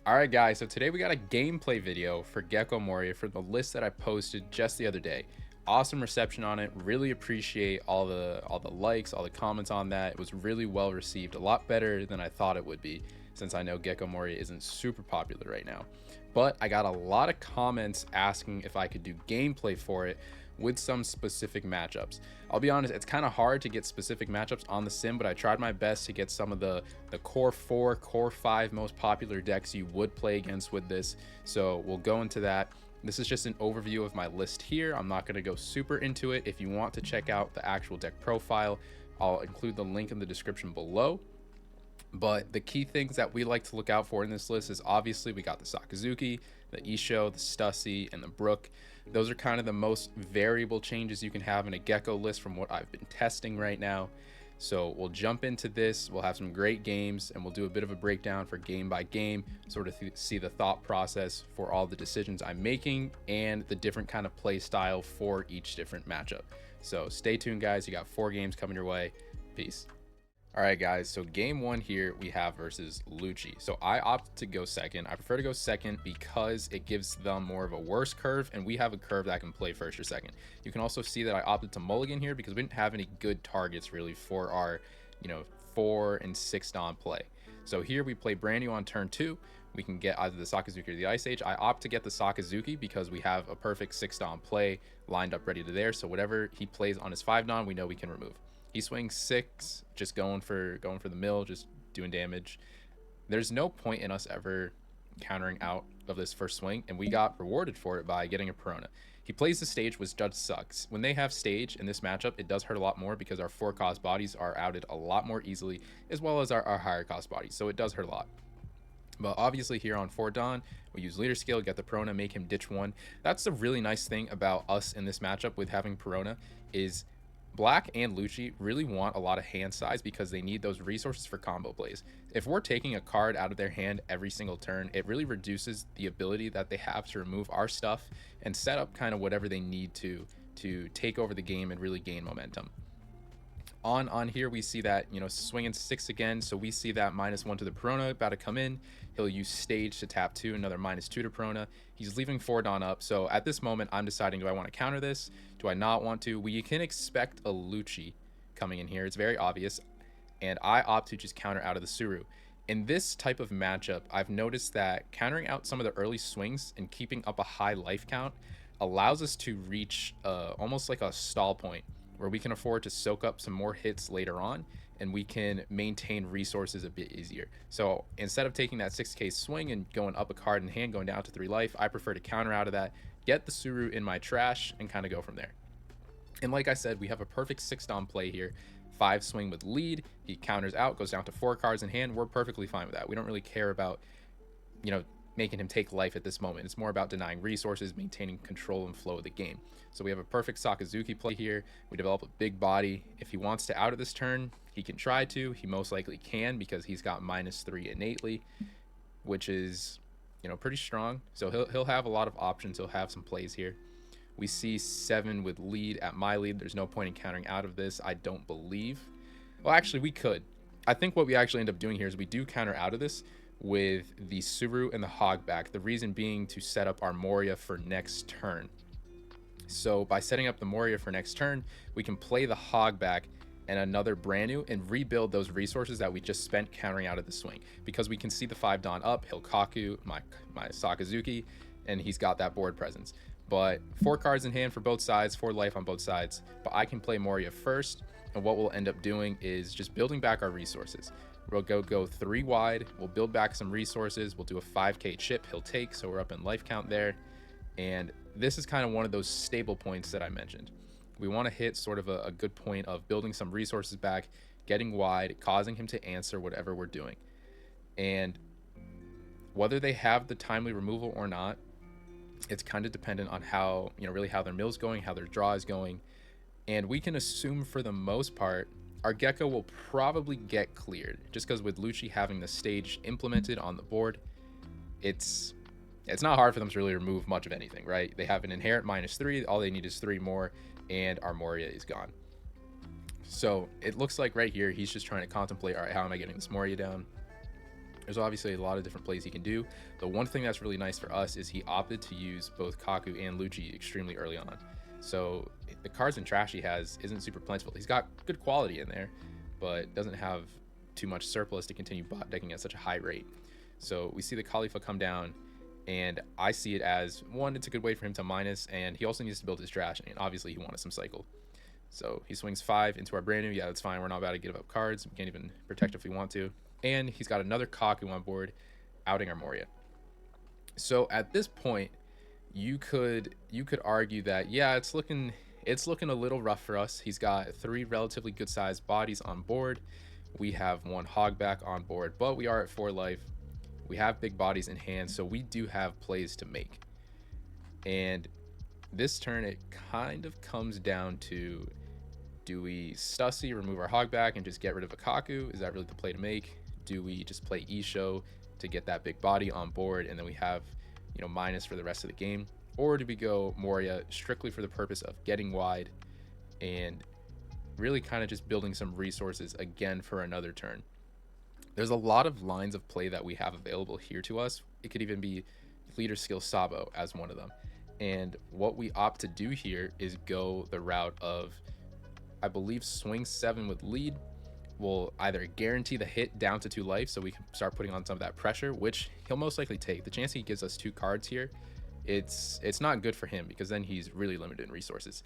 Alright guys, so today we got a gameplay video for Gecko Moria for the list that I posted just the other day. Awesome reception on it. Really appreciate all the likes, all the comments on that. It was really well received, a lot better than I thought it would be, since I know Gecko Moria isn't super popular right now. But I got a lot of comments asking if I could do gameplay for it with some specific matchups. I'll be honest, it's kind of hard to get specific matchups on the sim, but I tried my best to get some of the core 4, core 5 most popular decks you would play against with this. So we'll go into that. This is just an overview of my list here. I'm not going to go super into it. If you want to check out the actual deck profile, I'll include the link in the description below. But the key things that we like to look out for in this list is obviously we got the Sakazuki, the Isho, the Stussy, and the Brook. Those are kind of the most variable changes you can have in a Gecko list from what I've been testing right now. So we'll jump into this, we'll have some great games, and we'll do a bit of a breakdown for game by game, sort of see the thought process for all the decisions I'm making and the different kind of play style for each different matchup. So stay tuned guys, you got 4 games coming your way. Peace. All right, guys, so game 1 here we have versus Lucci. So I opted to go second. I prefer to go second because it gives them more of a worse curve, and we have a curve that can play first or second. You can also see that I opted to mulligan here because we didn't have any good targets really for our 4 and 6 Dawn play. So here we play brand new on turn 2. We can get either the Sakazuki or the Ice Age. I opt to get the Sakazuki because we have a perfect 6 Dawn play lined up ready to there. So whatever he plays on his 5 Dawn, we know we can remove. He swings 6, just going for the mill, just doing damage. There's no point in us ever countering out of this first swing, and we got rewarded for it by getting a Perona. He plays the stage, which just sucks. When they have stage in this matchup, it does hurt a lot more because our 4 cost bodies are outed a lot more easily, as well as our higher cost bodies, so it does hurt a lot. But obviously here on 4 Dawn, we use leader skill, get the Perona, make him ditch 1. That's the really nice thing about us in this matchup with having Perona is Black and Lucci really want a lot of hand size because they need those resources for combo plays. If we're taking a card out of their hand every single turn, it really reduces the ability that they have to remove our stuff and set up kind of whatever they need to take over the game and really gain momentum. On here we see that swinging 6 again, so we see that -1 to the Perona about to come in. He'll use stage to tap 2, another -2 to Perona. He's leaving 4 Dawn up, so at this moment I'm deciding, do I want to counter this, do I not want to? We can expect a Lucci coming in here, it's very obvious, and I opt to just counter out of the Suru. In this type of matchup, I've noticed that countering out some of the early swings and keeping up a high life count allows us to reach almost like a stall point where we can afford to soak up some more hits later on, and we can maintain resources a bit easier. So instead of taking that 6k swing and going up a card in hand, going down to 3 life, I prefer to counter out of that, get the Suru in my trash, and kind of go from there. And like I said, we have a perfect 6 Dawn play here. 5 swing with lead, he counters out, goes down to 4 cards in hand. We're perfectly fine with that. We don't really care about making him take life at this moment. It's more about denying resources, maintaining control and flow of the game. So we have a perfect Sakazuki play here. We develop a big body. If he wants to out of this turn, he can try to. He most likely can because he's got -3 innately, which is pretty strong. So he'll have a lot of options. He'll have some plays here. We see 7 with lead at my lead. There's no point in countering out of this, I don't believe. Well, actually, we could. I think what we actually end up doing here is we do counter out of this with the Suru and the Hogback, the reason being to set up our Moria for next turn. So by setting up the Moria for next turn, we can play the Hogback and another brand new and rebuild those resources that we just spent countering out of the swing. Because we can see the 5 Dawn up, he'll Kaku, my Sakazuki, and he's got that board presence. But 4 cards in hand for both sides, 4 life on both sides. But I can play Moria first, and what we'll end up doing is just building back our resources. We'll go 3 wide, we'll build back some resources, we'll do a 5k chip he'll take, so we're up in life count there. And this is kind of one of those stable points that I mentioned. We want to hit sort of a good point of building some resources back, getting wide, causing him to answer whatever we're doing. And whether they have the timely removal or not, it's kind of dependent on how, really how their mill's going, how their draw is going. And we can assume for the most part, our Gecko will probably get cleared, just because with Lucci having the stage implemented on the board, it's not hard for them to really remove much of anything, right? They have an inherent -3, all they need is 3 more, and our Moria is gone. So it looks like right here, he's just trying to contemplate, all right, how am I getting this Moria down? There's obviously a lot of different plays he can do. The one thing that's really nice for us is he opted to use both Kaku and Lucci extremely early on. So the cards and trash he has isn't super plentiful. He's got good quality in there, but doesn't have too much surplus to continue bot decking at such a high rate. So we see the Khalifa come down, and I see it as, one, it's a good way for him to minus, and he also needs to build his trash, and obviously he wanted some cycle. So he swings 5 into our brand new. Yeah, that's fine. We're not about to give up cards. We can't even protect if we want to. And he's got another Kaku on board, outing our Moria. So at this point, you could argue that, yeah, it's looking a little rough for us. He's got 3 relatively good sized bodies on board. We have 1 hogback on board, but we are at 4 life. We have big bodies in hand, so we do have plays to make. And this turn, it kind of comes down to, do we Stussy, remove our hogback, and just get rid of a Kaku? Is that really the play to make? Do we just play Isho to get that big body on board, and then we have, minus for the rest of the game? Or do we go Moria strictly for the purpose of getting wide and really kind of just building some resources again for another turn? There's a lot of lines of play that we have available here to us. It could even be leader skill Sabo as one of them. And what we opt to do here is go the route of, I believe, swing 7 with lead will either guarantee the hit down to 2 life, so we can start putting on some of that pressure, which he'll most likely take. The chance he gives us 2 cards here, it's not good for him, because then he's really limited in resources.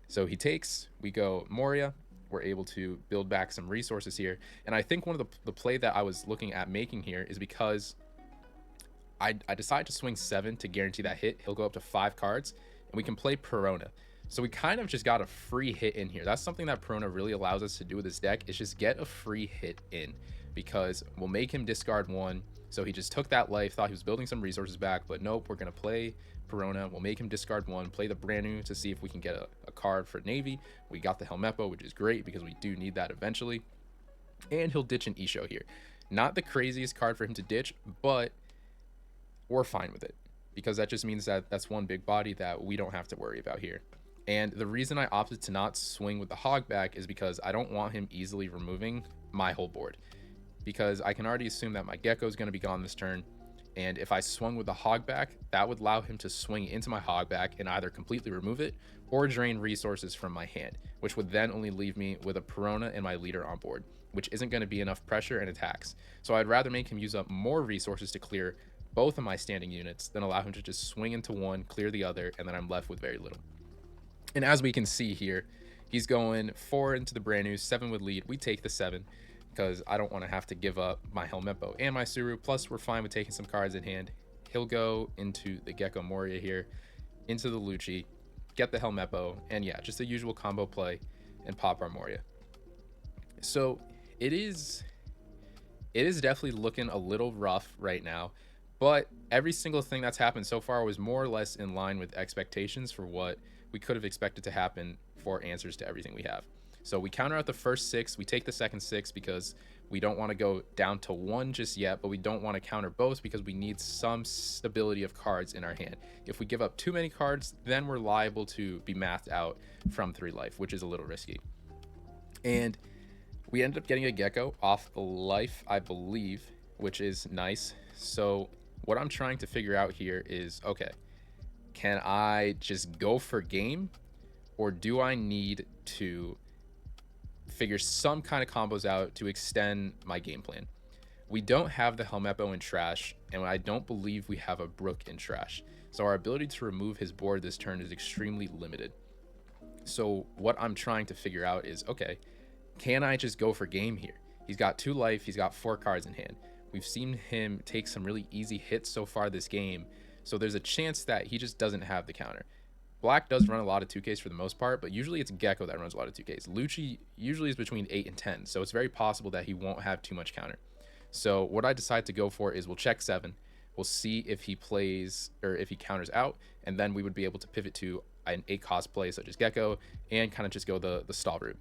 So he takes, we go Moria, we're able to build back some resources here. And I think one of the play that I was looking at making here is, because I decided to swing 7 to guarantee that hit. He'll go up to 5 cards, and we can play Perona. So we kind of just got a free hit in here. That's something that Perona really allows us to do with this deck, is just get a free hit in, because we'll make him discard 1. So he just took that life, thought he was building some resources back, but nope, we're going to play Perona. We'll make him discard 1, play the brand new to see if we can get a card for Navy. We got the Helmeppo, which is great because we do need that eventually. And he'll ditch an Isho here. Not the craziest card for him to ditch, but we're fine with it, because that just means that that's 1 big body that we don't have to worry about here. And the reason I opted to not swing with the hogback is because I don't want him easily removing my whole board, because I can already assume that my Gecko is going to be gone this turn. And if I swung with the hogback, that would allow him to swing into my hogback and either completely remove it or drain resources from my hand, which would then only leave me with a Perona and my leader on board, which isn't going to be enough pressure and attacks. So I'd rather make him use up more resources to clear both of my standing units than allow him to just swing into 1, clear the other, and then I'm left with very little. And as we can see here, he's going 4 into the brand new, 7 with lead. We take the 7 because I don't want to have to give up my Helmeppo and my Suru. Plus, we're fine with taking some cards in hand. He'll go into the Gecko Moria here, into the Lucci, get the Helmeppo, and yeah, just the usual combo play and pop our Moria. So it is definitely looking a little rough right now, but every single thing that's happened so far was more or less in line with expectations for what we could have expected to happen for answers to everything we have. So we counter out the first 6, we take the second 6 because we don't want to go down to 1 just yet, but we don't want to counter both because we need some stability of cards in our hand. If we give up too many cards, then we're liable to be mathed out from 3 life, which is a little risky. And we ended up getting a Gecko off the life, I believe, which is nice. So what I'm trying to figure out here is, okay, can I just go for game, or do I need to figure some kind of combos out to extend my game plan? We don't have the Helmeppo in trash, and I don't believe we have a Brook in trash. So our ability to remove his board this turn is extremely limited. So what I'm trying to figure out is, okay, can I just go for game here? He's got 2 life, he's got 4 cards in hand. We've seen him take some really easy hits so far this game, so there's a chance that he just doesn't have the counter. Black does run a lot of 2Ks for the most part, but usually it's Gecko that runs a lot of 2Ks. Lucci usually is between 8 and 10, so it's very possible that he won't have too much counter. So what I decide to go for is we'll check 7. We'll see if he plays, or if he counters out, and then we would be able to pivot to an 8 cost play such as Gecko and kind of just go the stall route.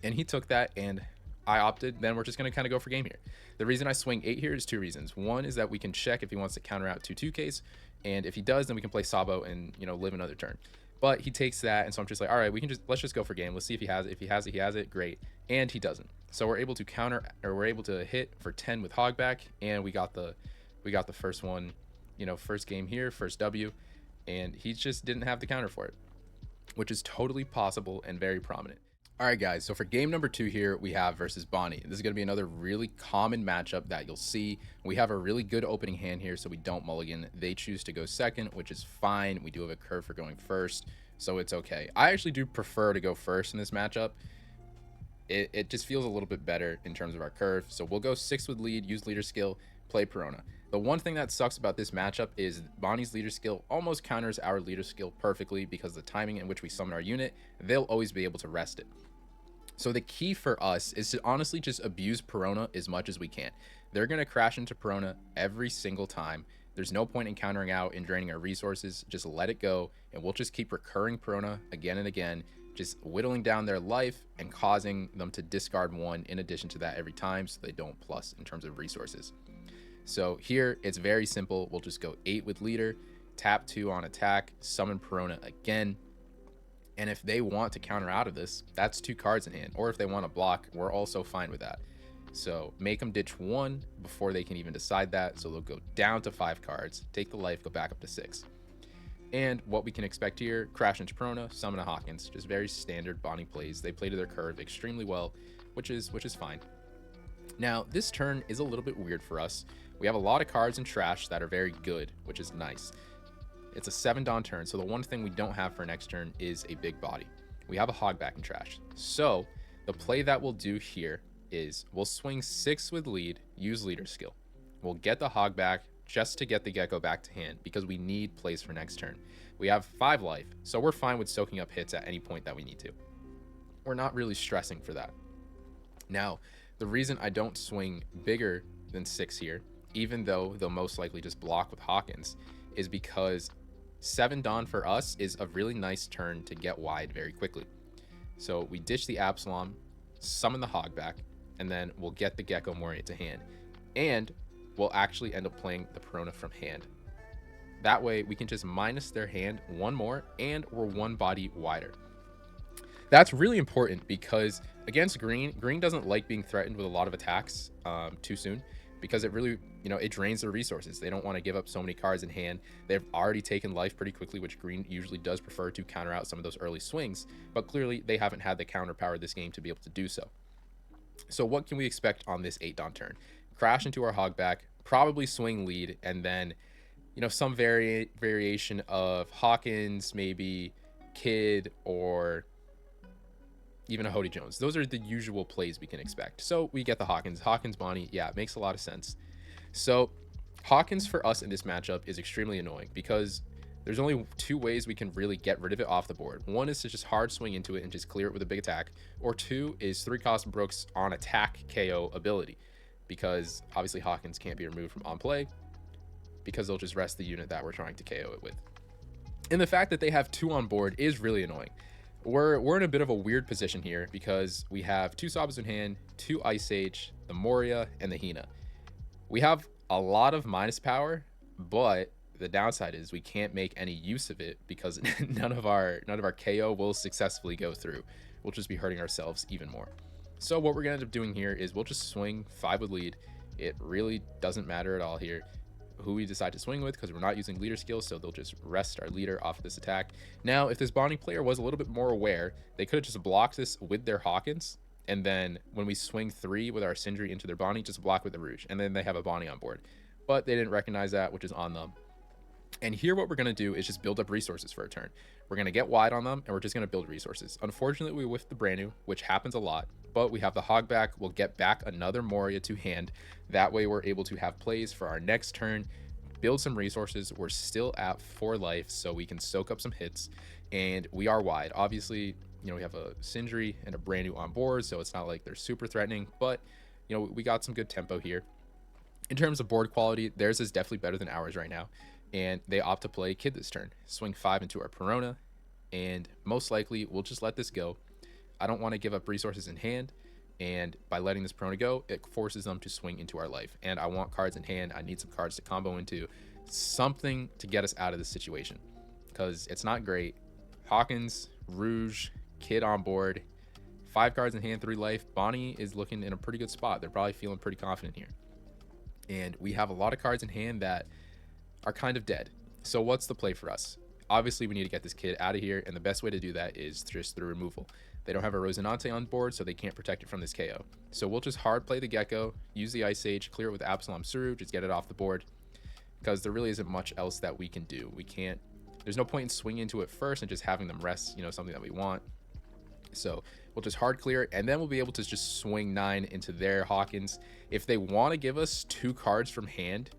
And he took that, and I opted, then we're just going to kind of go for game here. The reason I swing 8 here is 2 reasons. One is that we can check if he wants to counter out 2 2Ks, and if he does, then we can play Sabo and, live another turn. But he takes that, and so I'm just like, all right, let's just go for game. Let's see if he has it. If he has it, he has it, great. And he doesn't. So we're able to counter, or we're able to hit for 10 with Hogback, and we got the first one, first game here, first W, and he just didn't have the counter for it, which is totally possible and very prominent. All right, guys, so for game number 2 here, we have versus Bonny. This is going to be another really common matchup that you'll see. We have a really good opening hand here, so we don't mulligan. They choose to go second, which is fine. We do have a curve for going first, so it's okay. I actually do prefer to go first in this matchup. It just feels a little bit better in terms of our curve. So we'll go 6 with lead, use leader skill, play Perona. The one thing that sucks about this matchup is Bonny's leader skill almost counters our leader skill perfectly, because the timing in which we summon our unit, they'll always be able to rest it. So the key for us is to honestly just abuse Perona as much as we can. They're going to crash into Perona every single time. There's no point in countering out and draining our resources. Just let it go, and we'll just keep recurring Perona again and again, just whittling down their life and causing them to discard 1 in addition to that every time, so they don't plus in terms of resources. So here it's very simple. We'll just go 8 with leader, tap 2 on attack, summon Perona again. And if they want to counter out of this, that's 2 cards in hand. Or if they want to block, we're also fine with that. So make them ditch 1 before they can even decide that. So they'll go down to 5 cards, take the life, go back up to 6. And what we can expect here, crash into Perona, summon a Hawkins. Just very standard Bonny plays. They play to their curve extremely well, which is fine. Now, this turn is a little bit weird for us. We have a lot of cards in trash that are very good, which is nice. It's a 7 Dawn turn, so the one thing we don't have for next turn is a big body. We have a Hogback in trash. So the play that we'll do here is we'll swing 6 with lead, use leader skill. We'll get the Hogback just to get the Gecko back to hand, because we need plays for next turn. We have 5 life, so we're fine with soaking up hits at any point that we need to. We're not really stressing for that. Now, the reason I don't swing bigger than 6 here, even though they'll most likely just block with Hawkins, is because 7 Dawn for us is a really nice turn to get wide very quickly. So we ditch the Absalom, summon the Hogback, and then we'll get the Gecko Moria to hand. And we'll actually end up playing the Perona from hand. That way we can just minus their hand 1 more, and we're 1 body wider. That's really important because against green doesn't like being threatened with a lot of attacks too soon, because it really, it drains their resources. They don't want to give up so many cards in hand. They've already taken life pretty quickly, which green usually does prefer to counter out some of those early swings, but clearly they haven't had the counter power this game to be able to do so. So what can we expect on this 8 Dawn turn? Crash into our Hogback, probably swing lead, and then, some variation of Hawkins, maybe Kid, or even a Hody Jones. Those are the usual plays we can expect. So we get the Hawkins Bonny. Yeah, it makes a lot of sense. So Hawkins for us in this matchup is extremely annoying, because there's only 2 ways we can really get rid of it off the board. One is to just hard swing into it and just clear it with a big attack, or 2 is 3-cost Brooks on attack KO ability, because obviously Hawkins can't be removed from on play, because they'll just rest the unit that we're trying to KO it with. And the fact that they have 2 on board is really annoying. We're in a bit of a weird position here, because we have 2 Sabas in hand, 2 Ice Age, the Moria, and the Hina. We have a lot of minus power, but the downside is we can't make any use of it, because none of our KO will successfully go through. We'll just be hurting ourselves even more. So what we're gonna end up doing here is we'll just swing 5 with lead. It really doesn't matter at all here who we decide to swing with, because we're not using leader skills, so they'll just rest our leader off of this attack. Now, if this Bonny player was a little bit more aware, they could have just blocked this with their Hawkins, and then when we swing 3 with our Sindri into their Bonny, just block with the Rouge, and then they have a Bonny on board. But they didn't recognize that, which is on them. And here what we're going to do is just build up resources for a turn. We're going to get wide on them, and we're just going to build resources. Unfortunately, we whiffed the brand new, which happens a lot, but we have the Hogback. We'll get back another Moria to hand. That way we're able to have plays for our next turn, build some resources. We're still at 4 life, so we can soak up some hits, and we are wide. Obviously, we have a Sindri and a brand new on board, so it's not like they're super threatening, but we got some good tempo here. In terms of board quality, theirs is definitely better than ours right now, and they opt to play Kid this turn. Swing 5 into our Perona, and most likely we'll just let this go. I don't want to give up resources in hand, and by letting this Perona go, it forces them to swing into our life, and I want cards in hand. I need some cards to combo into, something to get us out of this situation, because it's not great. Hawkins, Rouge, Kid on board, 5 cards in hand, 3 life. Bonny is looking in a pretty good spot. They're probably feeling pretty confident here. And we have a lot of cards in hand that are kind of dead. So what's the play for us? Obviously, we need to get this kid out of here, and the best way to do that is just through removal. They don't have a Rosinante on board, so they can't protect it from this KO. So we'll just hard play the Gecko, use the Ice Age, clear it with Absalom Suru, just get it off the board, because there really isn't much else that we can do. We can't, there's no point in swinging into it first and just having them rest, you know, something that we want. So we'll just hard clear it, and then we'll be able to just swing 9 into their Hawkins. If they want to give us 2 cards from hand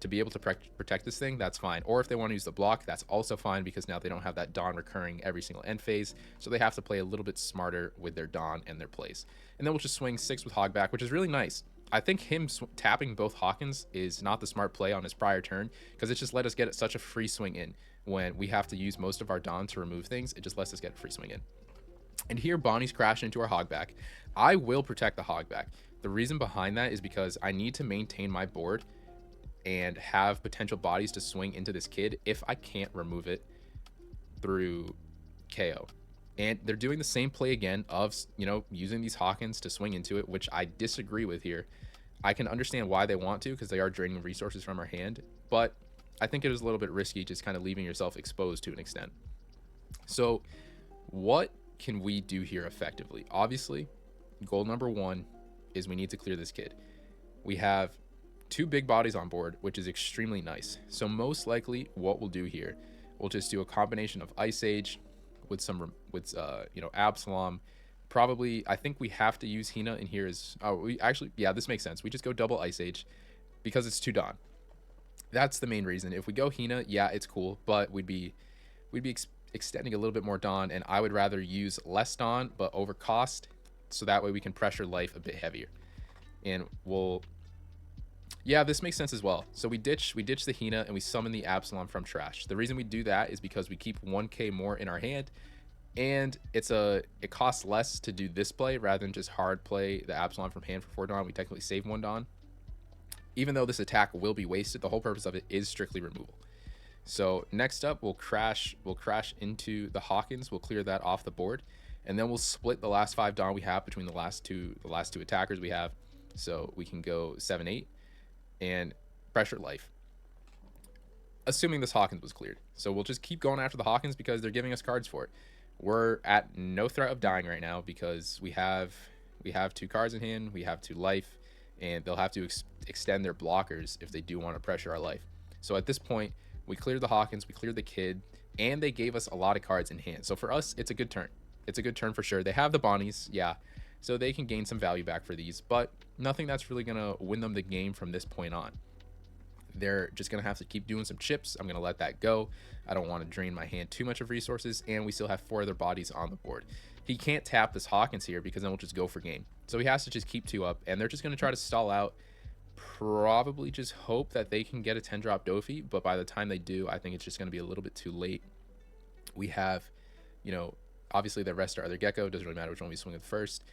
to be able to protect this thing, that's fine. Or if they want to use the block, that's also fine, because now they don't have that Dawn recurring every single end phase, so they have to play a little bit smarter with their Dawn and their plays. And then we'll just swing 6 with Hogback, which is really nice. I think him tapping both Hawkins is not the smart play on his prior turn, because it just let us get such a free swing in. When we have to use most of our Dawn to remove things, it just lets us get a free swing in. And here Bonnie's crashing into our Hogback. I will protect the Hogback. The reason behind that is because I need to maintain my board and have potential bodies to swing into this kid if I can't remove it through KO. And they're doing the same play again of, you know, using these Hawkins to swing into it, which I disagree with here. I can understand why they want to, because they are draining resources from our hand, but I think it is a little bit risky just kind of leaving yourself exposed to an extent. So what can we do here effectively? Obviously, goal number 1 is we need to clear this kid. We have 2 big bodies on board, which is extremely nice. So most likely what we'll do here, we'll just do a combination of Ice Age with some you know, Absalom. Probably, I think we have to use Hina in here as, oh, we actually, yeah, this makes sense. We just go double Ice Age because it's 2 Dawn. That's the main reason. If we go Hina, yeah, it's cool, but we'd be extending a little bit more Dawn, and I would rather use less Dawn but over cost, so that way we can pressure life a bit heavier. And we'll, yeah, this makes sense as well. So we ditch the Hina and we summon the Absalom from trash. The reason we do that is because we keep 1k more in our hand, and it costs less to do this play rather than just hard play the Absalom from hand for 4 Dawn. We technically save 1 Dawn. Even though this attack will be wasted, the whole purpose of it is strictly removal. So next up, we'll crash into the Hawkins. We'll clear that off the board, and then we'll split the last 5 Dawn we have between the last two attackers we have. So we can go 7-8 and pressure life, assuming this Hawkins was cleared. So we'll just keep going after the Hawkins because they're giving us cards for it. We're at no threat of dying right now because we have 2 cards in hand, we have 2 life, and they'll have to extend their blockers if they do want to pressure our life. So at this point, we cleared the Hawkins, we cleared the kid, and they gave us a lot of cards in hand. So for us, it's a good turn. It's a good turn for sure. They have the Bonnies, yeah, so they can gain some value back for these, but nothing that's really going to win them the game from this point on. They're just going to have to keep doing some chips. I'm going to let that go. I don't want to drain my hand too much of resources, and we still have 4 other bodies on the board. He can't tap this Hawkins here because then we'll just go for game. So he has to just keep 2 up, and they're just going to try to stall out, probably just hope that they can get a 10-drop Dofi, but by the time they do, I think it's just going to be a little bit too late. We have, you know, obviously the rest are other Gecko. Doesn't really matter which one we swing with first.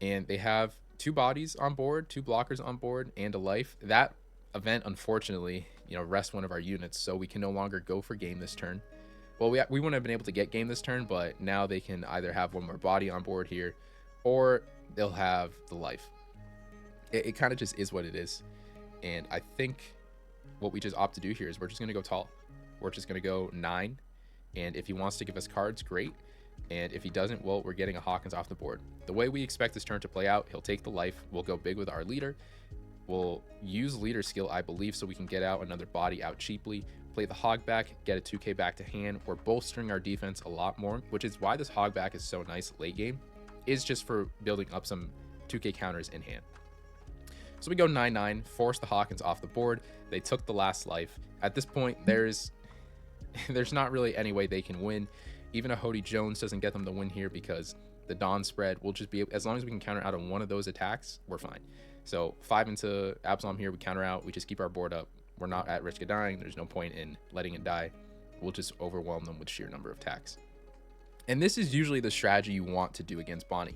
And they have 2 bodies on board, 2 blockers on board, and a life. That event, unfortunately, you know, rests one of our units, so we can no longer go for game this turn. Well, we wouldn't have been able to get game this turn, but now they can either have 1 more body on board here, or they'll have the life. It kind of just is what it is. And I think what we just opt to do here is we're just going to go tall. We're just going to go 9. And if he wants to give us cards, great. And if he doesn't, well, we're getting a Hawkins off the board. The way we expect this turn to play out, he'll take the life. We'll go big with our leader. We'll use leader skill, I believe, so we can get out another body out cheaply. Play the Hogback, get a 2k back to hand. We're bolstering our defense a lot more, which is why this Hogback is so nice late game, is just for building up some 2k counters in hand. So we go 9-9, force the Hawkins off the board. They took the last life. At this point, there's not really any way they can win. Even a Hody Jones doesn't get them the win here because the Dawn spread will just be, as long as we can counter out on one of those attacks, we're fine. So 5 into Absalom here, we counter out, we just keep our board up. We're not at risk of dying. There's no point in letting it die. We'll just overwhelm them with sheer number of attacks. And this is usually the strategy you want to do against Bonny.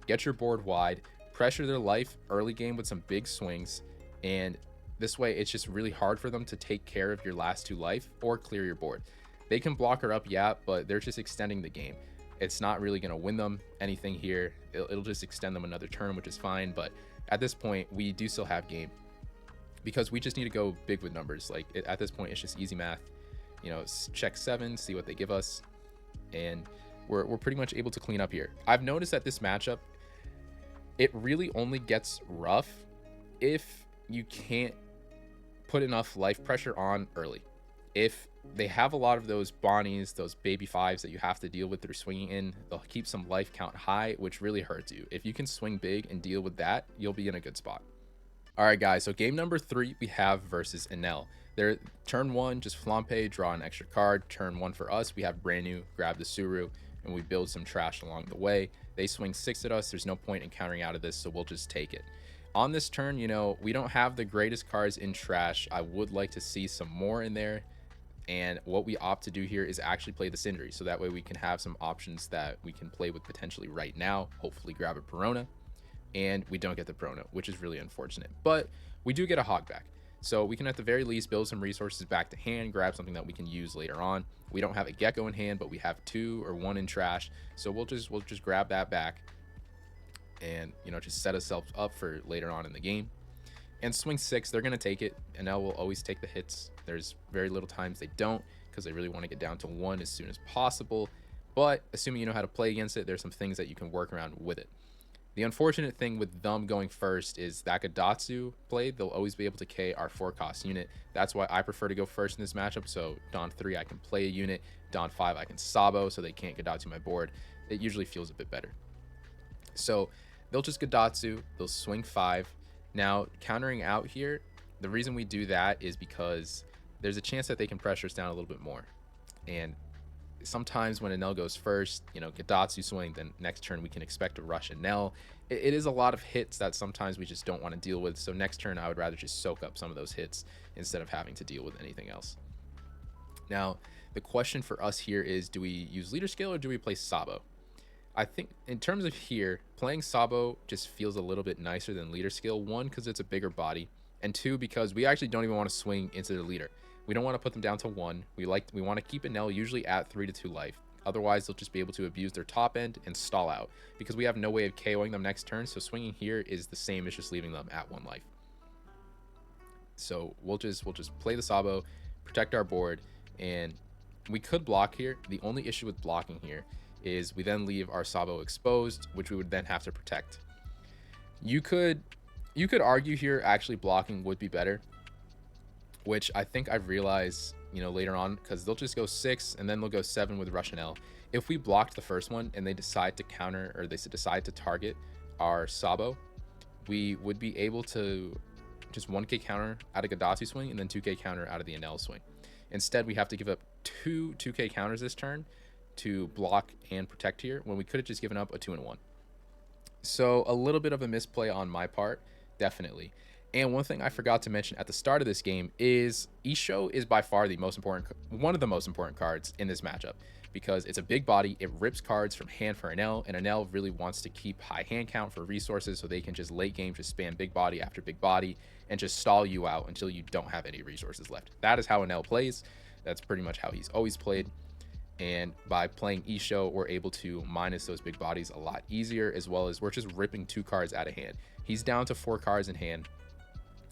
Get your board wide, pressure their life early game with some big swings, and this way it's just really hard for them to take care of your last 2 life or clear your board. They can block her up, yeah, but they're just extending the game. It's not really going to win them anything here. It'll just extend them another turn, which is fine. But at this point, we do still have game because we just need to go big with numbers. Like at this point, it's just easy math. You know, check 7, see what they give us, and we're pretty much able to clean up here. I've noticed that this matchup, it really only gets rough if you can't put enough life pressure on early. If they have a lot of those Bonnies, those baby 5s that you have to deal with through swinging in, they'll keep some life count high, which really hurts you. If you can swing big and deal with that, you'll be in a good spot. All right, guys, so game number 3 we have versus Enel. Their turn 1, just flampe, draw an extra card. Turn 1 for us, we have brand new, grab the Suru, and we build some trash along the way. They swing 6 at us. There's no point in countering out of this, so we'll just take it. On this turn, you know, we don't have the greatest cards in trash. I would like to see some more in there. And what we opt to do here is actually play the Sindri. So that way we can have some options that we can play with potentially right now. Hopefully grab a Perona. And we don't get the Perona, which is really unfortunate. But we do get a Hog back. So we can at the very least build some resources back to hand, grab something that we can use later on. We don't have a Gecko in hand, but we have 2 or 1 in trash. So we'll just grab that back and, you know, just set ourselves up for later on in the game. And swing 6, they're going to take it. Enel will always take the hits. There's very little times they don't because they really want to get down to 1 as soon as possible. But assuming you know how to play against it, there's some things that you can work around with it. The unfortunate thing with them going first is that Gadatsu play, they'll always be able to K our 4-cost unit. That's why I prefer to go first in this matchup. So Dawn 3, I can play a unit. Dawn 5, I can Sabo so they can't Gadatsu my board. It usually feels a bit better. So they'll just Gadatsu, they'll swing 5. Now, countering out here, the reason we do that is because there's a chance that they can pressure us down a little bit more. And sometimes when Enel goes first, you know, Gadatsu swing, then next turn we can expect to rush Enel. It is a lot of hits that sometimes we just don't want to deal with. So next turn, I would rather just soak up some of those hits instead of having to deal with anything else. Now, the question for us here is, do we use leader skill or do we play Sabo? I think in terms of here, playing Sabo just feels a little bit nicer than leader skill. 1, because it's a bigger body, and 2, because we actually don't even want to swing into the leader. We don't want to put them down to 1. We want to keep Enel usually at 3 to 2 life. Otherwise, they'll just be able to abuse their top end and stall out because we have no way of KOing them next turn. So swinging here is the same as just leaving them at 1 life. So we'll just play the Sabo, protect our board, and we could block here. The only issue with blocking here is we then leave our Sabo exposed, which we would then have to protect. You could argue here actually blocking would be better, which I think I've realized, you know, later on, because they'll just go 6 and then they'll go 7 with Rush Enel. If we blocked the first one and they decide to counter, or they decide to target our Sabo, we would be able to just 1k counter out of Gadatsu swing and then 2k counter out of the Enel swing. Instead, we have to give up 2k counters this turn to block and protect here, when we could have just given up a 2 and 1. So a little bit of a misplay on my part, definitely. And one thing I forgot to mention at the start of this game is Isho is by far the most important, one of the most important cards in this matchup, because it's a big body. It rips cards from hand for Enel, and Enel really wants to keep high hand count for resources so they can just late game just spam big body after big body and just stall you out until you don't have any resources left. That is how Enel plays. That's pretty much how he's always played. And by playing Isho, we're able to minus those big bodies a lot easier, as well as we're just ripping 2 cards out of hand. He's down to 4 cards in hand.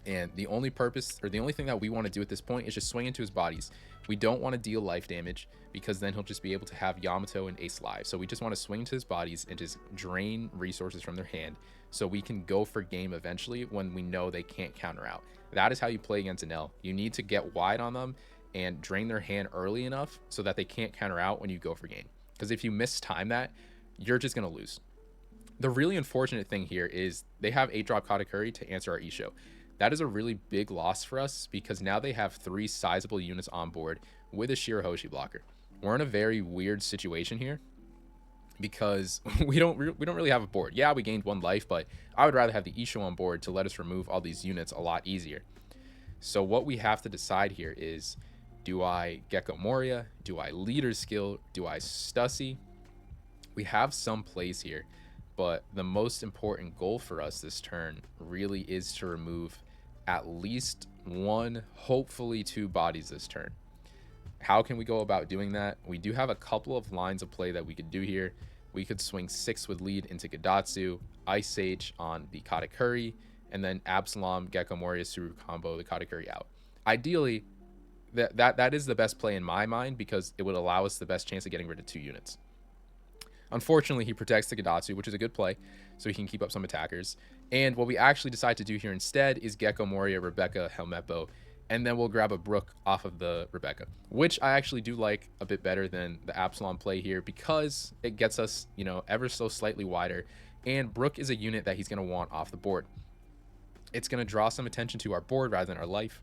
And the only purpose, or the only thing that we want to do at this point, is just swing into his bodies. We don't want to deal life damage because then he'll just be able to have Yamato and Ace live. So we just want to swing into his bodies and just drain resources from their hand so we can go for game eventually when we know they can't counter out. That is how you play against Enel. You need to get wide on them and drain their hand early enough so that they can't counter out when you go for game. Because if you mistime that, you're just going to lose. The really unfortunate thing here is they have 8-drop Katakuri to answer our Isho. That is a really big loss for us because now they have 3 sizable units on board with a Shirahoshi blocker. We're in a very weird situation here because we don't really have a board. Yeah, we gained 1 life, but I would rather have the Isho on board to let us remove all these units a lot easier. So what we have to decide here is, do I Gecko Moria? Do I leader skill? Do I Stussy? We have some plays here, but the most important goal for us this turn really is to remove at least 1, hopefully 2 bodies this turn. How can we go about doing that? We do have a couple of lines of play that we could do here. We could swing 6 with lead into Gadatsu, Ice Sage on the Katakuri, and then Absalom, Gecko Moria, Suru combo the Katakuri out. Ideally, that is the best play in my mind because it would allow us the best chance of getting rid of 2 units. Unfortunately, he protects the Gadatsu, which is a good play, so he can keep up some attackers. And what we actually decide to do here instead is Gecko Moria, Rebecca, Helmeppo, and then we'll grab a Brook off of the Rebecca, which I actually do like a bit better than the Absalom play here because it gets us, you know, ever so slightly wider. And Brook is a unit that he's going to want off the board. It's going to draw some attention to our board rather than our life,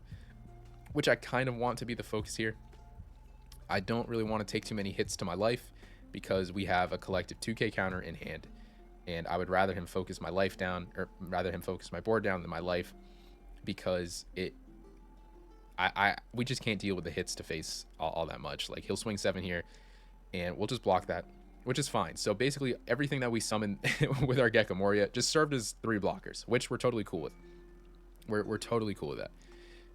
which I kind of want to be the focus here. I don't really want to take too many hits to my life because we have a collective 2k counter in hand, and I would rather him focus my life down, or rather him focus my board down than my life, because we just can't deal with the hits to face all that much. Like, he'll swing 7 here and we'll just block that, which is fine. So basically everything that we summon with our Gecko Moria just served as 3 blockers, which we're totally cool with. We're totally cool with that.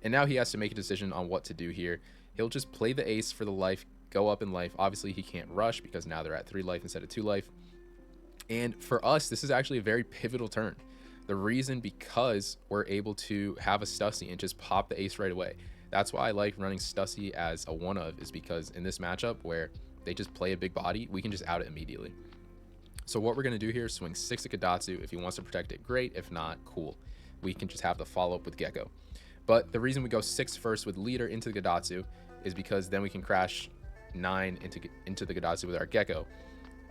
And now he has to make a decision on what to do here. He'll just play the ace for the life, go up in life. Obviously he can't rush because now they're at 3 life instead of 2 life. And for us, this is actually a very pivotal turn. The reason, because we're able to have a Stussy and just pop the ace right away. That's why I like running Stussy as a one of, is because in this matchup where they just play a big body, we can just out it immediately. So what we're going to do here is swing 6 at Gadatsu. If he wants to protect it, great. If not, cool. We can just have the follow-up with Gecko. But the reason we go 6 first with leader into the Gadatsu is because then we can crash 9 into the Gadatsu with our Gecko.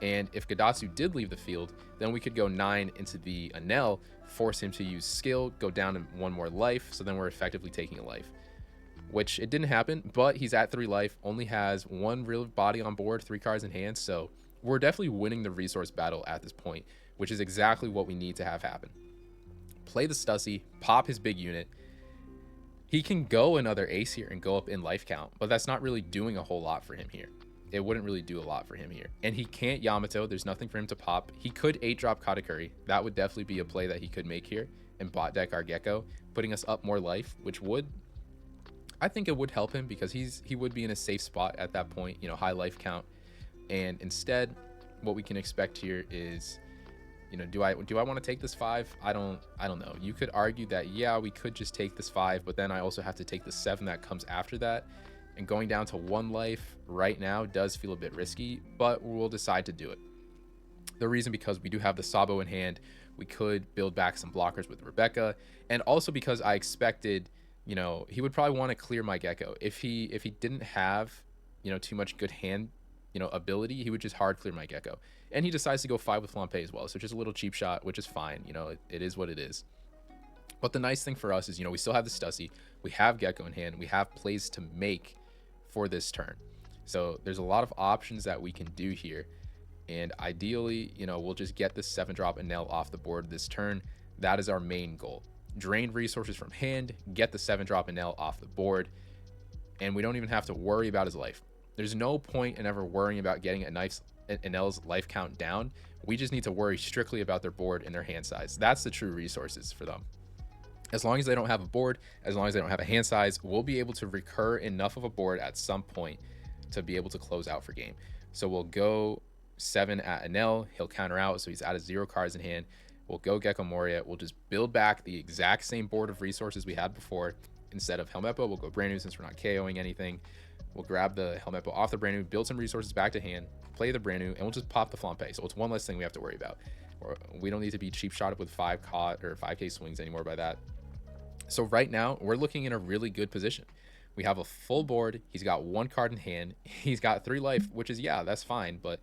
And if Gadatsu did leave the field, then we could go 9 into the Enel, force him to use skill, go down to 1 more life, so then we're effectively taking a life. Which it didn't happen, but he's at 3 life, only has 1 real body on board, 3 cards in hand, so we're definitely winning the resource battle at this point, which is exactly what we need to have happen. Play the Stussy, pop his big unit. He can go another ace here and go up in life count, but that's not really doing a whole lot for him here. It wouldn't really do a lot for him here. And he can't Yamato. There's nothing for him to pop. He could 8-drop Katakuri. That would definitely be a play that he could make here and bot deck our Gecko, putting us up more life, which would, I think it would help him because he would be in a safe spot at that point, you know, high life count. And instead, what we can expect here is, you know, do I want to take this 5? I don't know. You could argue that, yeah, we could just take this 5, but then I also have to take the 7 that comes after that. And going down to 1 life right now does feel a bit risky, but we'll decide to do it. The reason, because we do have the Sabo in hand, we could build back some blockers with Rebecca, and also because I expected, you know, he would probably want to clear my Gecko. If he didn't have, you know, too much good hand, you know, ability, he would just hard clear my Gecko. And he decides to go 5 with Flampe as well, so just a little cheap shot, which is fine. You know, it is what it is. But the nice thing for us is, you know, we still have the Stussy, we have Gecko in hand, we have plays to make for this turn. So there's a lot of options that we can do here. And ideally, you know, we'll just get this 7-drop Enel off the board this turn. That is our main goal. Drain resources from hand, get the 7-drop Enel off the board, and we don't even have to worry about his life. There's no point in ever worrying about getting Enel's life count down. We just need to worry strictly about their board and their hand size. That's the true resources for them. As long as they don't have a board, as long as they don't have a hand size, we'll be able to recur enough of a board at some point to be able to close out for game. So we'll go 7 at Enel, he'll counter out, so he's out of 0 cards in hand. We'll go Gecko Moria, we'll just build back the exact same board of resources we had before. Instead of Helmeppo, we'll go brand new since we're not KOing anything. We'll grab the Helmeppo off the brand new, build some resources back to hand, play the brand new, and we'll just pop the Flampe. So it's 1 less thing we have to worry about. We don't need to be cheap shotted with 5 COT or 5k swings anymore by that. So right now, we're looking in a really good position. We have a full board. He's got 1 card in hand. He's got 3 life, which is, yeah, that's fine. But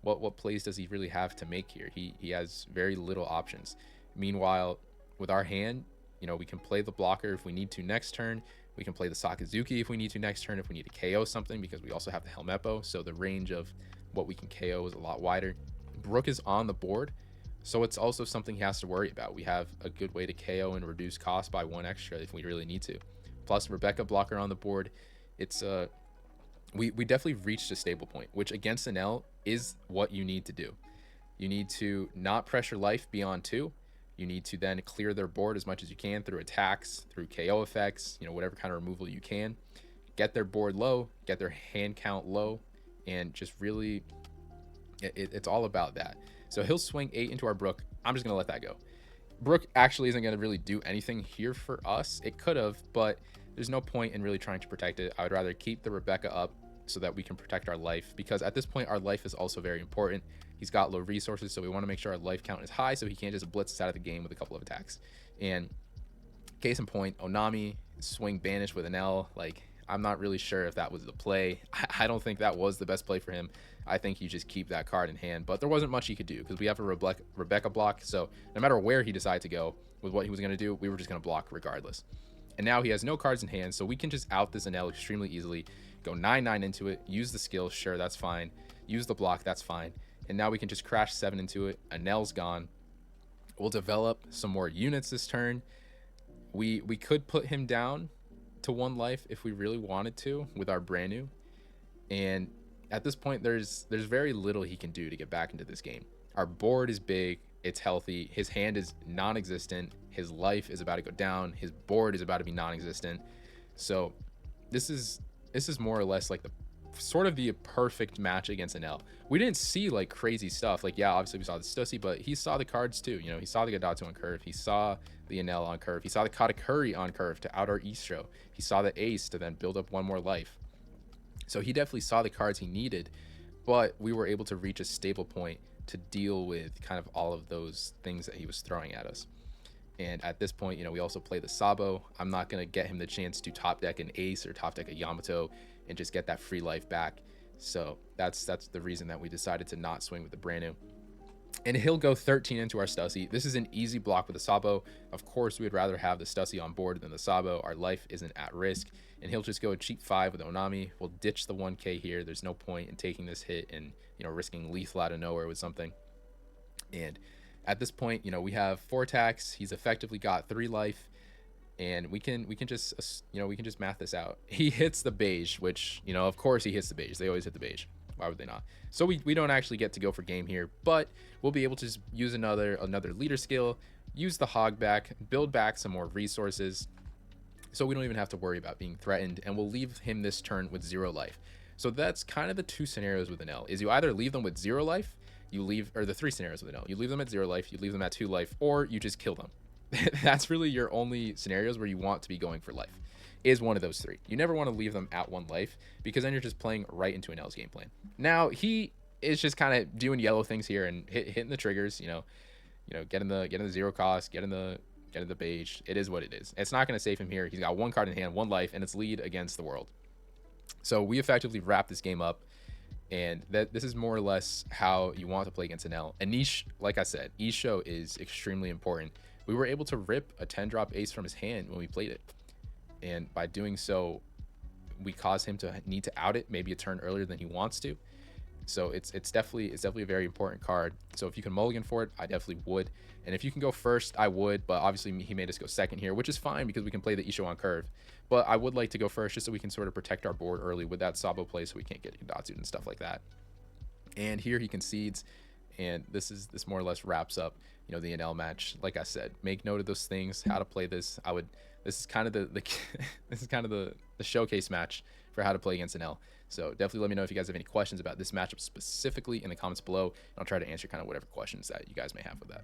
what plays does he really have to make here? He has very little options. Meanwhile, with our hand, you know, we can play the blocker if we need to next turn. We can play the Sakazuki if we need to next turn, if we need to KO something, because we also have the Helmeppo. So the range of what we can KO is a lot wider. Brook is on the board, so it's also something he has to worry about. We have a good way to KO and reduce cost by 1 extra if we really need to. Plus Rebecca blocker on the board. It's we definitely reached a stable point, which against Enel is what you need to do. You need to not pressure life beyond 2. You need to then clear their board as much as you can through attacks, through KO effects, you know, whatever kind of removal you can. get their board low, get their hand count low, and just really, it's all about that. So he'll swing 8 into our Brook. I'm just going to let that go. Brook actually isn't going to really do anything here for us. It could have, but there's no point in really trying to protect it. I would rather keep the Rebecca up so that we can protect our life, because at this point our life is also very important. He's got low resources, so we want to make sure our life count is high so he can't just blitz us out of the game with a couple of attacks. And case in point, Onami swing banish with Enel. Like, I'm not really sure if that was the play. I don't think that was the best play for him. I think you just keep that card in hand, but there wasn't much he could do because we have a Rebecca block. So no matter where he decided to go with what he was going to do, we were just going to block regardless. And now he has no cards in hand, so we can just out this Enel extremely easily. Go 9/9 into it, use the skill, sure, that's fine. Use the block, that's fine. And now we can just crash 7 into it. Enel's gone. We'll develop some more units this turn. We could put him down to 1 life if we really wanted to with our brand new. And at this point, there's very little he can do to get back into this game. Our board is big, it's healthy, his hand is non-existent, his life is about to go down, his board is about to be non-existent. So this is more or less like the sort of the perfect match against Enel. We didn't see like crazy stuff. Like, yeah, obviously we saw the Stussy, but he saw the cards too. You know, he saw the Gadatsu on curve, he saw the Enel on curve, he saw the Katakuri on curve to out our Istro, he saw the Ace to then build up 1 more life. So he definitely saw the cards he needed, but we were able to reach a stable point to deal with kind of all of those things that he was throwing at us. And at this point, you know, we also play the Sabo. I'm not going to get him the chance to top deck an Ace or top deck a Yamato and just get that free life back. So that's the reason that we decided to not swing with the brand new. And he'll go 13 into our Stussy. This is an easy block with the Sabo. Of course, we would rather have the Stussy on board than the Sabo. Our life isn't at risk. And he'll just go a cheap 5 with Onami. We'll ditch the 1k here. There's no point in taking this hit and, you know, risking lethal out of nowhere with something. And at this point, you know, we have 4 attacks. He's effectively got 3 life. And we can just, you know, we can just math this out. He hits the beige, which, you know, of course he hits the beige. They always hit the beige. Why would they not? So we don't actually get to go for game here, but we'll be able to just use another leader skill, use the hog back, build back some more resources, so we don't even have to worry about being threatened, and we'll leave him this turn with 0 life. So that's kind of the 2 scenarios with Enel, is you either leave them with 0 life, or the 3 scenarios with Enel. You leave them at 0 life, you leave them at 2 life, or you just kill them. That's really your only scenarios where you want to be going for life, is one of those 3. You never want to leave them at 1 life, because then you're just playing right into Enel's game plan. Now he is just kind of doing yellow things here and hitting the triggers, you know, getting the 0 cost, getting the beige. It is what it is. It's not going to save him here. He's got 1 card in hand, 1 life, and it's lead against the world. So we effectively wrap this game up, and this is more or less how you want to play against Enel. And niche, like I said, Isho is extremely important. We were able to rip a 10-drop Ace from his hand when we played it, and by doing so, we cause him to need to out it maybe a turn earlier than he wants to. So it's definitely a very important card. So if you can mulligan for it, I definitely would. And if you can go first, I would. But obviously he made us go second here, which is fine because we can play the Isho on curve. But I would like to go first just so we can sort of protect our board early with that Sabo play, so we can't get Gadatsu and stuff like that. And here he concedes, and this more or less wraps up, you know, the Enel match. Like I said, make note of those things, how to play this. This is kind of the showcase match for how to play against Enel. So definitely let me know if you guys have any questions about this matchup specifically in the comments below, and I'll try to answer kind of whatever questions that you guys may have with that.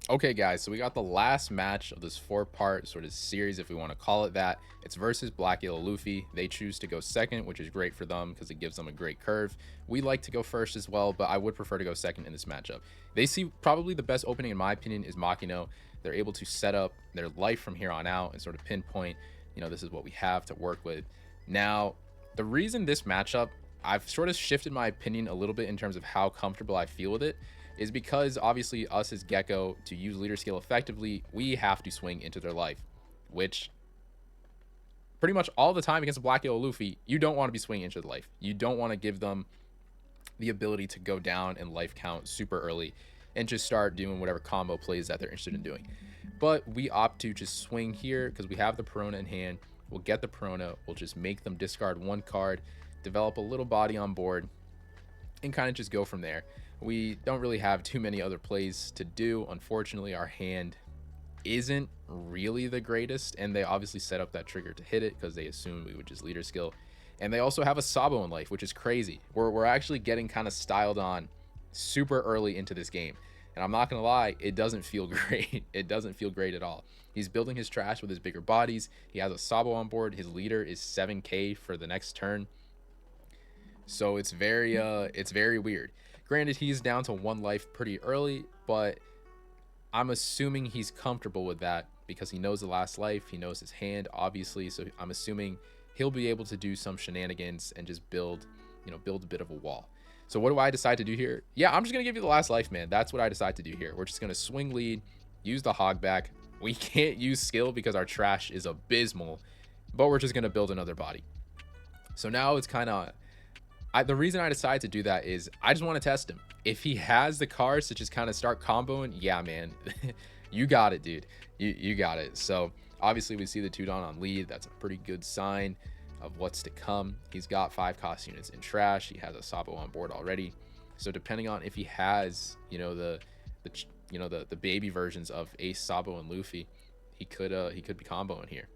Okay guys, so we got the last match of this 4-part sort of series, if we want to call it that. It's versus Black Yellow Luffy. They choose to go second, which is great for them because it gives them a great curve. We like to go first as well, but I would prefer to go second in this matchup. They see probably the best opening in my opinion is Makino. They're able to set up their life from here on out and sort of pinpoint, you know, this is what we have to work with. Now, the reason this matchup, I've sort of shifted my opinion a little bit in terms of how comfortable I feel with it, is because obviously us as Gecko, to use leader skill effectively, we have to swing into their life, which pretty much all the time against a Black Yellow Luffy, you don't want to be swinging into the life. You don't want to give them the ability to go down and life count super early and just start doing whatever combo plays that they're interested in doing. But we opt to just swing here because we have the Perona in hand. We'll get the Perona, we'll just make them discard 1 card, develop a little body on board, and kind of just go from there. We don't really have too many other plays to do. Unfortunately, our hand isn't really the greatest, and they obviously set up that trigger to hit it because they assumed we would just leader skill. And they also have a Sabo in life, which is crazy. We're actually getting kind of styled on super early into this game. And I'm not going to lie, it doesn't feel great. It doesn't feel great at all. He's building his trash with his bigger bodies. He has a Sabo on board. His leader is 7k for the next turn. So it's very weird. Granted, he's down to 1 life pretty early, but I'm assuming he's comfortable with that because he knows the last life. He knows his hand, obviously. So I'm assuming he'll be able to do some shenanigans and just build a bit of a wall. So what do I decide to do here? Yeah, I'm just going to give you the last life, man. That's what I decide to do here. We're just going to swing lead, use the hog back. We can't use skill because our trash is abysmal, but we're just going to build another body. So now it's kind of... the reason I decided to do that is I just want to test him. If he has the cards to just kind of start comboing, yeah, man, you got it, dude. You got it. So obviously we see the 2-Don on lead. That's a pretty good sign of what's to come. He's got 5 cost units in trash. He has a Sabo on board already. So depending on if he has, the baby versions of Ace, Sabo, and Luffy, he could be comboing here.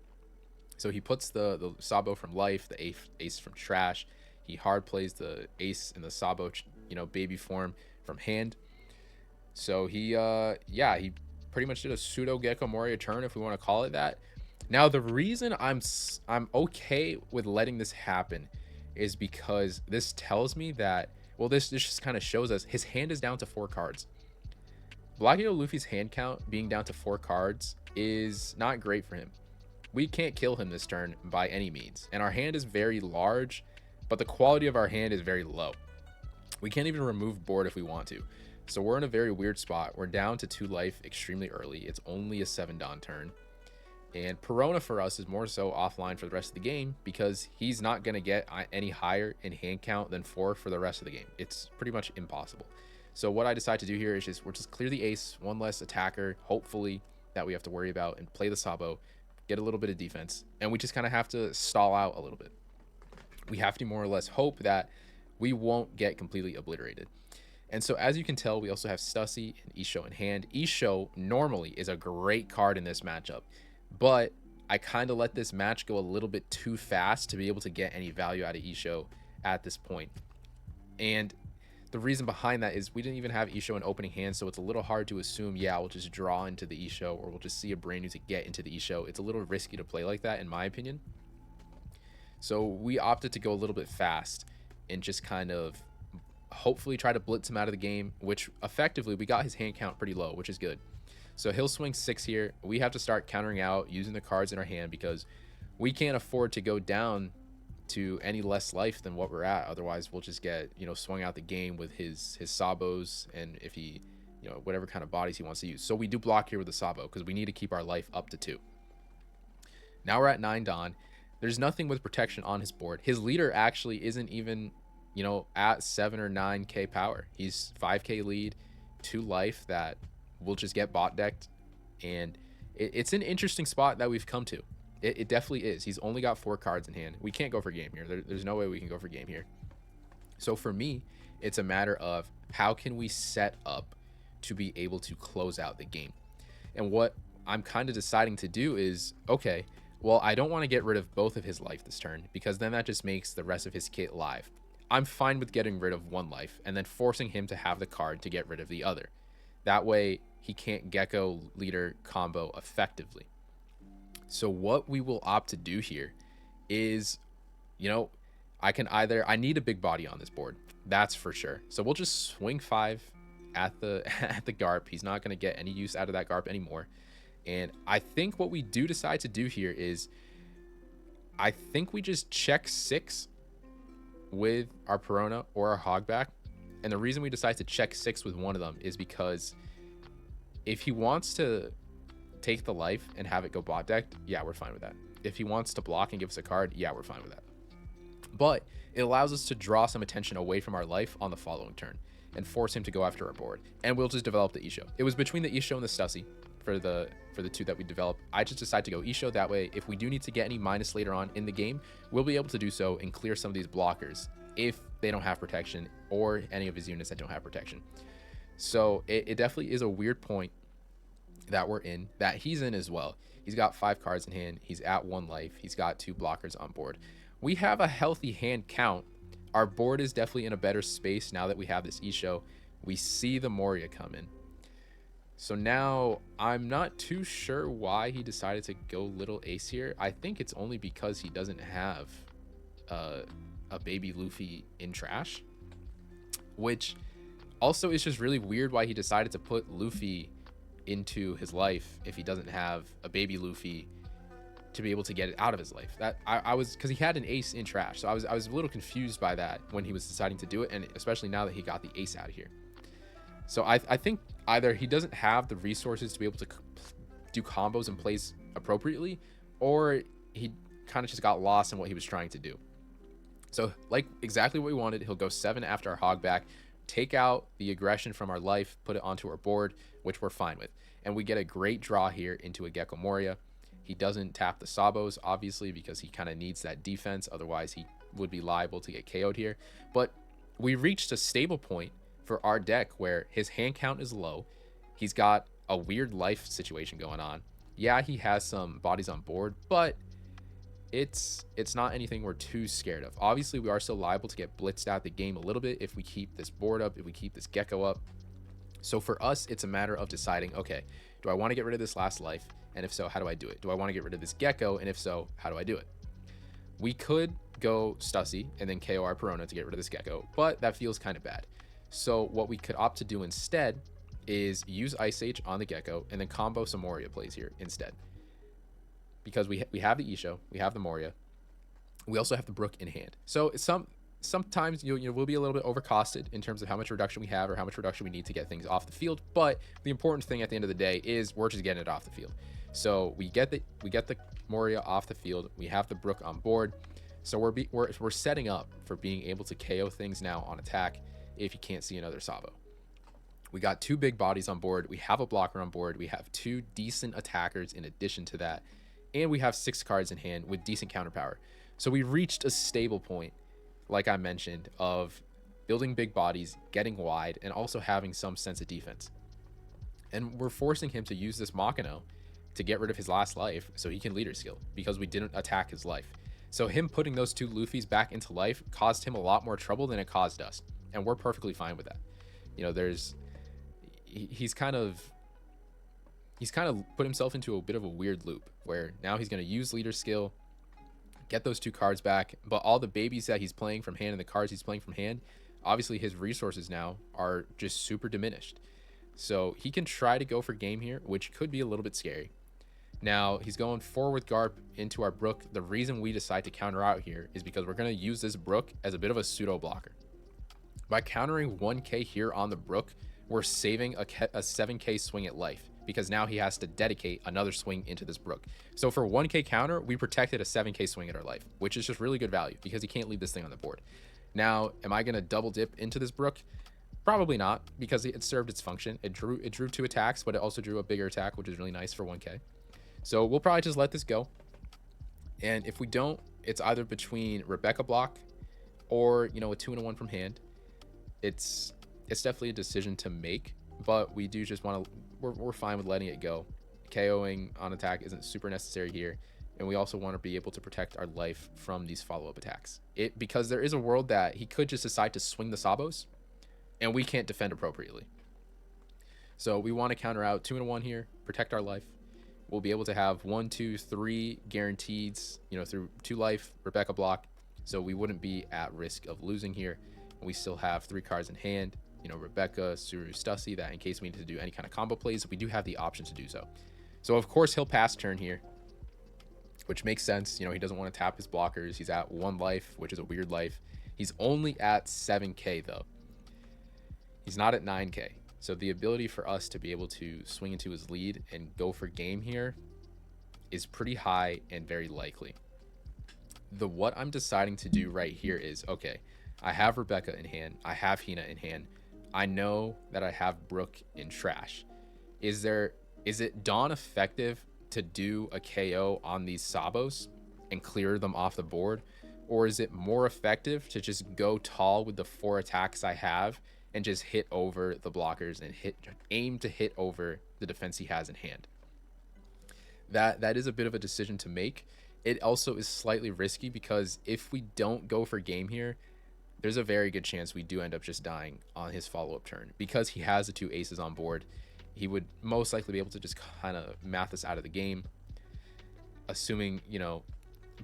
So he puts the Sabo from life, the Ace from trash. He hard plays the Ace and the Sabo, baby form from hand. So he pretty much did a pseudo Gecko Moria turn, if we want to call it that. Now, the reason I'm okay with letting this happen is because this tells me that, well, this just kind of shows us his hand is down to 4 cards. Blocking Luffy's hand count being down to 4 cards is not great for him. We can't kill him this turn by any means, and our hand is very large, but the quality of our hand is very low. We can't even remove board if we want to. So we're in a very weird spot. We're down to 2 life extremely early. It's only a 7-Don turn. And Perona for us is more so offline for the rest of the game because he's not going to get any higher in hand count than 4 for the rest of the game. It's pretty much impossible. So what I decide to do here is we'll just clear the Ace, 1 less attacker, hopefully, that we have to worry about, and play the Sabo, get a little bit of defense, and we just kind of have to stall out a little bit. We have to more or less hope that we won't get completely obliterated. And so as you can tell, we also have Stussy and Isho in hand. Isho normally is a great card in this matchup, but I kind of let this match go a little bit too fast to be able to get any value out of Isho at this point. And the reason behind that is we didn't even have Isho in opening hand, so it's a little hard to assume, yeah, we'll just draw into the Isho, or we'll just see a brand new to get into the Isho. It's a little risky to play like that, in my opinion. So we opted to go a little bit fast and just kind of hopefully try to blitz him out of the game, which effectively we got his hand count pretty low, which is good. So he'll swing 6 here. We have to start countering out using the cards in our hand because we can't afford to go down to any less life than what we're at. Otherwise we'll just get, swung out the game with his Sabos, and if he, whatever kind of bodies he wants to use. So we do block here with the Sabo because we need to keep our life up to 2. Now we're at 9-Don. There's nothing with protection on his board. His leader actually isn't even, at 7 or 9k power. He's 5k lead, 2 life that will just get bot decked, and it's an interesting spot that we've come to. It definitely is. He's only got 4 cards in hand. We can't go for game here. There's no way we can go for game here. So for me, it's a matter of how can we set up to be able to close out the game. And what I'm kind of deciding to do is, okay, well, I don't want to get rid of both of his life this turn because then that just makes the rest of his kit live. I'm fine with getting rid of 1 life and then forcing him to have the card to get rid of the other. That way he can't Gecko leader combo effectively. So what we will opt to do here is, I need a big body on this board. That's for sure. So we'll just swing 5 at the Garp. He's not going to get any use out of that Garp anymore. And I think what we do decide to do here is I think we just check 6 with our Perona or our Hogback. And the reason we decide to check 6 with one of them is because if he wants to take the life and have it go bot decked, yeah, we're fine with that. If he wants to block and give us a card, yeah, we're fine with that. But it allows us to draw some attention away from our life on the following turn and force him to go after our board. And we'll just develop the Isho. It was between the Isho and the Stussy for the 2 that we developed. I just decided to go Isho. That way, if we do need to get any minus later on in the game, we'll be able to do so and clear some of these blockers if they don't have protection, or any of his units that don't have protection. So it definitely is a weird point that we're in, that he's in as well. He's got 5 cards in hand. He's at 1 life. He's got 2 blockers on board. We have a healthy hand count. Our board is definitely in a better space now that we have this Isho. We see the Moria come in. So now I'm not too sure why he decided to go little ace here. I think it's only because he doesn't have a baby Luffy in trash, which also is just really weird why he decided to put Luffy into his life if he doesn't have a baby Luffy to be able to get it out of his life. That I was, because he had an ace in trash, so I was a little confused by that when he was deciding to do it, and especially now that he got the ace out of here. So I think either he doesn't have the resources to be able to do combos and plays appropriately, or he kind of just got lost in what he was trying to do. So like exactly what we wanted, he'll go 7 after our hog back, take out the aggression from our life, put it onto our board, which we're fine with. And we get a great draw here into a Gecko Moria. He doesn't tap the Sabos, obviously, because he kind of needs that defense. Otherwise, he would be liable to get KO'd here. But we reached a stable point for our deck where his hand count is low. He's got a weird life situation going on. Yeah, he has some bodies on board, but it's not anything we're too scared of. Obviously, we are still liable to get blitzed out the game a little bit if we keep this board up, if we keep this Gecko up. So for us, it's a matter of deciding, okay, do I want to get rid of this last life? And if so, how do I do it? Do I want to get rid of this Gecko? And if so, how do I do it? We could go Stussy and then KO our Perona to get rid of this Gecko, but that feels kind of bad. So what we could opt to do instead is use Ice Age on the Gecko and then combo some Moria plays here instead. Because we have the Isho, we have the Moria, we also have the Brook in hand. So sometimes we'll be a little bit overcosted in terms of how much reduction we have or how much reduction we need to get things off the field. But the important thing at the end of the day is we're just getting it off the field. So we get the Moria off the field. We have the Brook on board. So we're setting up for being able to KO things now on attack if you can't see another Sabo. We got 2 big bodies on board. We have a blocker on board. We have 2 decent attackers in addition to that. And we have 6 cards in hand with decent counter power. So we reached a stable point, like I mentioned, of building big bodies, getting wide, and also having some sense of defense. And we're forcing him to use this Makino to get rid of his last life so he can leader skill, because we didn't attack his life. So him putting those 2 Luffys back into life caused him a lot more trouble than it caused us. And we're perfectly fine with that. He's kind of put himself into a bit of a weird loop where now he's going to use leader skill, get those 2 cards back, but all the babies that he's playing from hand and the cards he's playing from hand, obviously his resources now are just super diminished. So he can try to go for game here, which could be a little bit scary. Now he's going forward Garp into our Brook. The reason we decide to counter out here is because we're going to use this Brook as a bit of a pseudo blocker. By countering 1k here on the Brook, we're saving a 7k swing at life, because now he has to dedicate another swing into this Brook. So for 1k counter, we protected a 7k swing at our life, which is just really good value because he can't leave this thing on the board. Now, am I going to double dip into this Brook? Probably not, because it served its function. It drew 2 attacks, but it also drew a bigger attack, which is really nice for 1k. So we'll probably just let this go. And if we don't, it's either between Rebecca block or, a 2-1 from hand. It's definitely a decision to make, but we do just want to, we're fine with letting it go. KOing on attack isn't super necessary here, and we also want to be able to protect our life from these follow-up attacks. Because there is a world that he could just decide to swing the Sabos, and we can't defend appropriately. So we want to counter out 2-1 here, protect our life. We'll be able to have 1, 2, 3 guaranteed, through 2 life, Rebecca block, so we wouldn't be at risk of losing here. We still have 3 cards in hand, Rebecca, Suru, Stussy, that in case we need to do any kind of combo plays, we do have the option to do so. So of course he'll pass turn here, which makes sense. He doesn't want to tap his blockers. He's at 1 life, which is a weird life. He's only at 7k though. He's not at 9k. So the ability for us to be able to swing into his lead and go for game here is pretty high and very likely. What I'm deciding to do right here is, okay, I have Rebecca in hand. I have Hina in hand. I know that I have Brook in trash. Is it Dawn effective to do a KO on these Sabos and clear them off the board? Or is it more effective to just go tall with the 4 attacks I have and just hit over the blockers and aim to hit over the defense he has in hand. That is a bit of a decision to make. It also is slightly risky because if we don't go for game here, there's a very good chance we do end up just dying on his follow-up turn. Because he has the 2 aces on board, he would most likely be able to just kind of math us out of the game, assuming, you know,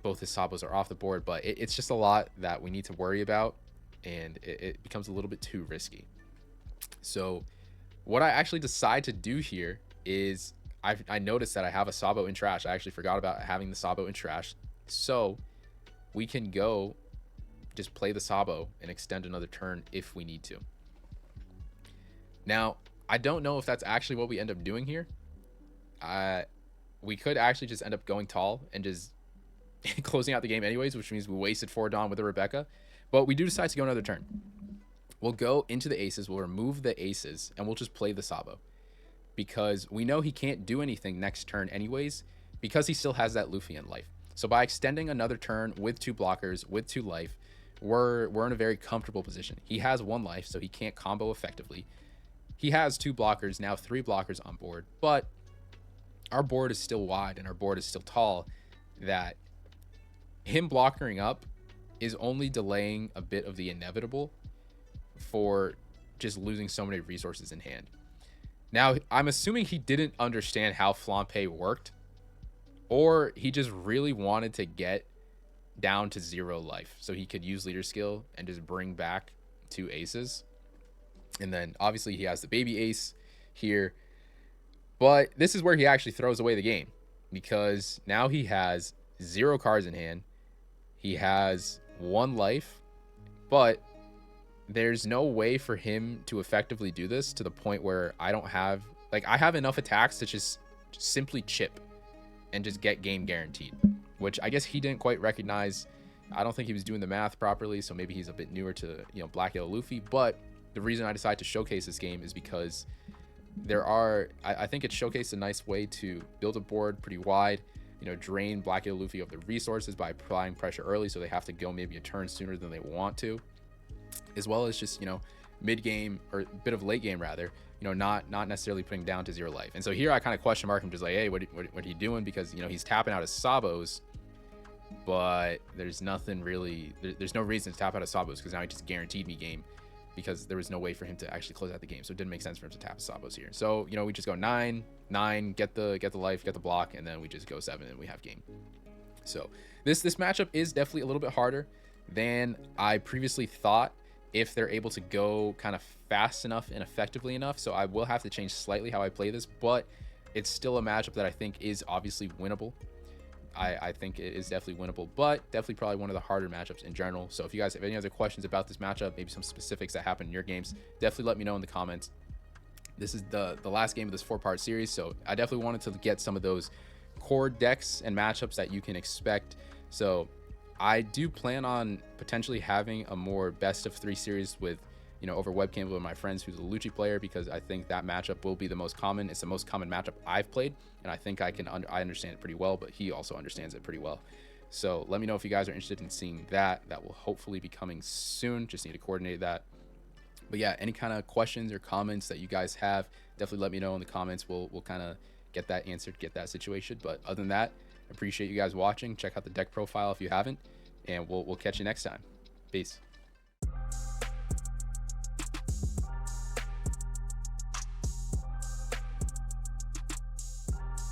both his sabos are off the board. But it's just a lot that we need to worry about, and it becomes a little bit too risky. So what I actually decide to do here is I noticed that I have a sabo in trash. I actually forgot about having the sabo in trash. So we can go just play the sabo and extend another turn if we need to. Now, I don't know if that's actually what we end up doing here. We could actually just end up going tall and just closing out the game anyways, which means we wasted 4 Dawn with a Rebecca. But we do decide to go another turn. We'll go into the aces, we'll remove the aces, and we'll just play the sabo. Because we know he can't do anything next turn anyways, because he still has that Luffy in life. So by extending another turn with 2 blockers, with 2 life, we're in a very comfortable position. He has 1 life, so he can't combo effectively. He has 2 blockers, now 3 blockers on board, but our board is still wide and our board is still tall, that him blockering up is only delaying a bit of the inevitable for just losing so many resources in hand. Now, I'm assuming he didn't understand how Flampe worked, or he just really wanted to get down to 0 life so he could use leader skill and just bring back 2 aces. And then obviously he has the baby ace here, but this is where he actually throws away the game, because now he has 0 cards in hand. He has 1 life, but there's no way for him to effectively do this to the point where I don't have, like, I have enough attacks to just simply chip and just get game guaranteed, which I guess he didn't quite recognize. I don't think he was doing the math properly, so maybe he's a bit newer to, you know, Black Yellow Luffy. But the reason I decided to showcase this game is because there are, I think it showcased a nice way to build a board pretty wide, you know, drain Black Yellow Luffy of the resources by applying pressure early, so they have to go maybe a turn sooner than they want to, as well as just, you know, mid game, or a bit of late game rather, you know, not necessarily putting down to 0 life. And so here I kind of question mark him, just like, hey, what are you doing? Because, you know, he's tapping out his sabos, but there's nothing really, there's no reason to tap out his sabos, because now he just guaranteed me game, because there was no way for him to actually close out the game. So it didn't make sense for him to tap his sabos here. So, you know, we just go 9, get the life, get the block, and then we just go 7 and we have game. So this matchup is definitely a little bit harder than I previously thought, if they're able to go kind of fast enough and effectively enough. So I will have to change slightly how I play this, but it's still a matchup that I think is obviously winnable. I think it is definitely winnable, but definitely probably one of the harder matchups in general. So if you guys have any other questions about this matchup, maybe some specifics that happen in your games, definitely let me know in the comments. This is the last game of this 4-part series, so I definitely wanted to get some of those core decks and matchups that you can expect. So I do plan on potentially having a more best of 3 series with, you know, over webcam with my friends who's a Lucci player, because I think that matchup will be the most common. It's the most common matchup I've played, and I think I understand it pretty well, but he also understands it pretty well. So let me know if you guys are interested in seeing that. That will hopefully be coming soon. Just need to coordinate that. But yeah, any kind of questions or comments that you guys have, definitely let me know in the comments. We'll kind of get that answered, get that situation. But other than that, appreciate you guys watching. Check out the deck profile if you haven't, and we'll catch you next time. Peace.